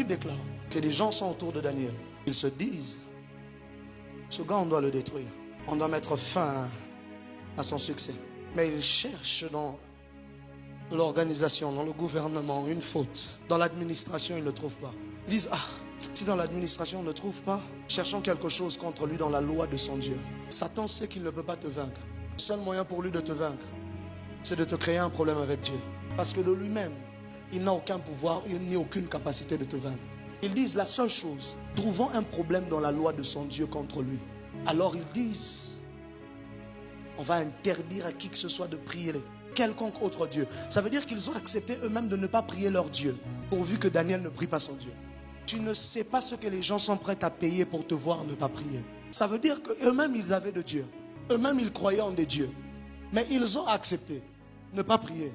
Bible déclare que les gens sont autour de Daniel. Ils se disent, ce gars, on doit le détruire. On doit mettre fin à son succès. Mais ils cherchent dans l'organisation, dans le gouvernement, une faute. Dans l'administration, ils ne trouvent pas. Ils disent, ah, si dans l'administration on ne trouve pas, cherchons quelque chose contre lui dans la loi de son Dieu. Satan sait qu'il ne peut pas te vaincre. Le seul moyen pour lui de te vaincre, c'est de te créer un problème avec Dieu. Parce que de lui-même, il n'a aucun pouvoir, il n'a aucune capacité de te vaincre. Ils disent la seule chose, trouvons un problème dans la loi de son Dieu contre lui. Alors ils disent, on va interdire à qui que ce soit de prier quelconque autre Dieu. Ça veut dire qu'ils ont accepté eux-mêmes de ne pas prier leur Dieu, pourvu que Daniel ne prie pas son Dieu. Tu ne sais pas ce que les gens sont prêts à payer pour te voir ne pas prier. Ça veut dire qu'eux-mêmes ils avaient de Dieu. Eux-mêmes ils croyaient en des dieux. Mais ils ont accepté de ne pas prier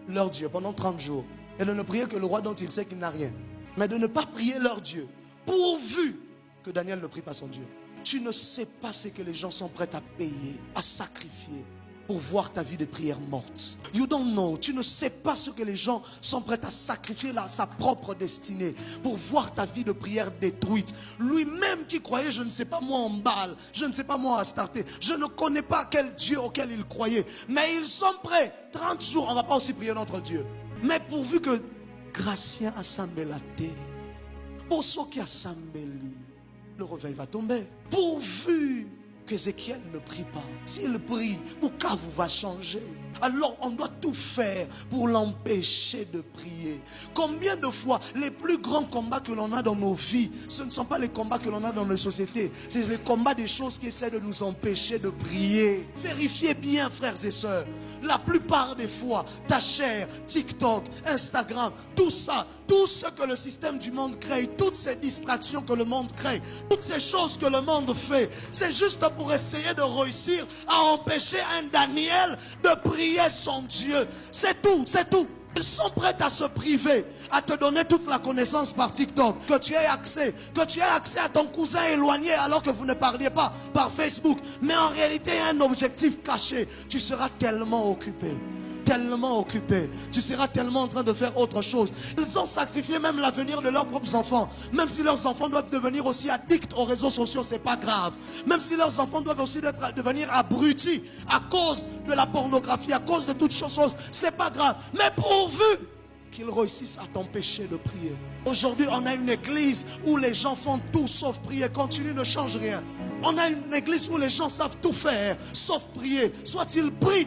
leur Dieu pendant 30 jours. Et de ne prier que le roi dont il sait qu'il n'a rien. Mais de ne pas prier leur Dieu, pourvu que Daniel ne prie pas son Dieu. Tu ne sais pas ce que les gens sont prêts à payer, à sacrifier pour voir ta vie de prière morte. You don't know. Tu ne sais pas ce que les gens sont prêts à sacrifier sa propre destinée pour voir ta vie de prière détruite. Lui-même qui croyait, je ne sais pas moi en Baal, je ne sais pas moi à Astarté, je ne connais pas quel Dieu auquel il croyait. Mais ils sont prêts. 30 jours, on ne va pas aussi prier notre Dieu. Mais pourvu que Gracien a sambelaté, pour ceux qui a sambeli, le réveil va tomber. Pourvu qu'Ézéchiel ne prie pas. S'il prie, Bukavu va changer. Alors on doit tout faire pour l'empêcher de prier. Combien de fois les plus grands combats que l'on a dans nos vies, ce ne sont pas les combats que l'on a dans nos sociétés, c'est les combats des choses qui essaient de nous empêcher de prier. Vérifiez bien, frères et sœurs, la plupart des fois, ta chair, TikTok, Instagram, tout ça, tout ce que le système du monde crée, toutes ces distractions que le monde crée, toutes ces choses que le monde fait, c'est juste pour essayer de réussir à empêcher un Daniel de prier son Dieu. C'est tout, c'est tout. Ils sont prêts à se priver, à te donner toute la connaissance par TikTok, que tu aies accès à ton cousin éloigné alors que vous ne parliez pas par Facebook. Mais en réalité, il y a un objectif caché. Tu seras tellement occupé. Tu seras tellement en train de faire autre chose. Ils ont sacrifié même l'avenir de leurs propres enfants. Même si leurs enfants doivent devenir aussi addicts aux réseaux sociaux, c'est pas grave. Même si leurs enfants doivent aussi devenir abrutis à cause de la pornographie, à cause de toutes choses, c'est pas grave. Mais pourvu qu'ils réussissent à t'empêcher de prier. Aujourd'hui, on a une église où les gens font tout sauf prier. Continue, ne change rien. On a une église où les gens savent tout faire sauf prier. Soit ils prient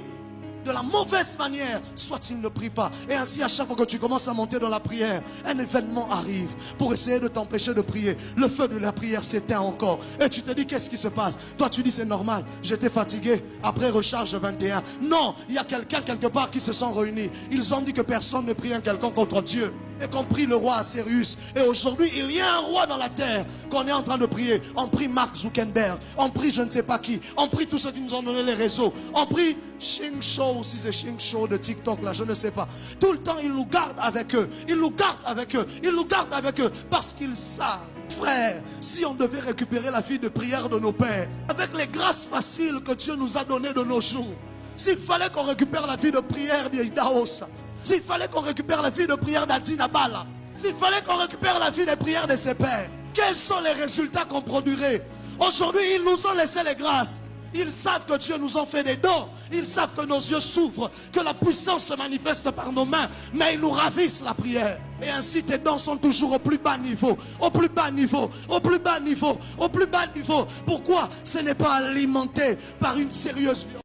de la mauvaise manière, soit il ne prie pas. Et ainsi, à chaque fois que tu commences à monter dans la prière, un événement arrive pour essayer de t'empêcher de prier. Le feu de la prière s'éteint encore. Et tu te dis, qu'est-ce qui se passe? Toi, tu dis, c'est normal, j'étais fatigué. Après recharge 21. Non, il y a quelqu'un quelque part qui se sont réunis. Ils ont dit que personne ne prie un quelqu'un contre Dieu. Et qu'on prie le roi Assérius. Et aujourd'hui, il y a un roi dans la terre qu'on est en train de prier. On prie Mark Zuckerberg. On prie je ne sais pas qui. On prie tous ceux qui nous ont donné les réseaux. On prie Shing Show, si c'est Shing Show de TikTok là, je ne sais pas. Tout le temps, ils nous gardent avec eux. Ils nous gardent avec eux. Ils nous gardent avec eux. Parce qu'ils savent, frère, si on devait récupérer la vie de prière de nos pères, avec les grâces faciles que Dieu nous a données de nos jours, s'il fallait qu'on récupère la vie de prière d'Idaos, s'il fallait qu'on récupère la vie de prière d'Adina Bala, s'il fallait qu'on récupère la vie de prière de ses pères, quels sont les résultats qu'on produirait? Aujourd'hui, ils nous ont laissé les grâces. Ils savent que Dieu nous a fait des dons. Ils savent que nos yeux s'ouvrent, que la puissance se manifeste par nos mains. Mais ils nous ravissent la prière. Et ainsi tes dons sont toujours au plus bas niveau. Au plus bas niveau. Au plus bas niveau. Au plus bas niveau. Pourquoi? Ce n'est pas alimenté par une sérieuse violence.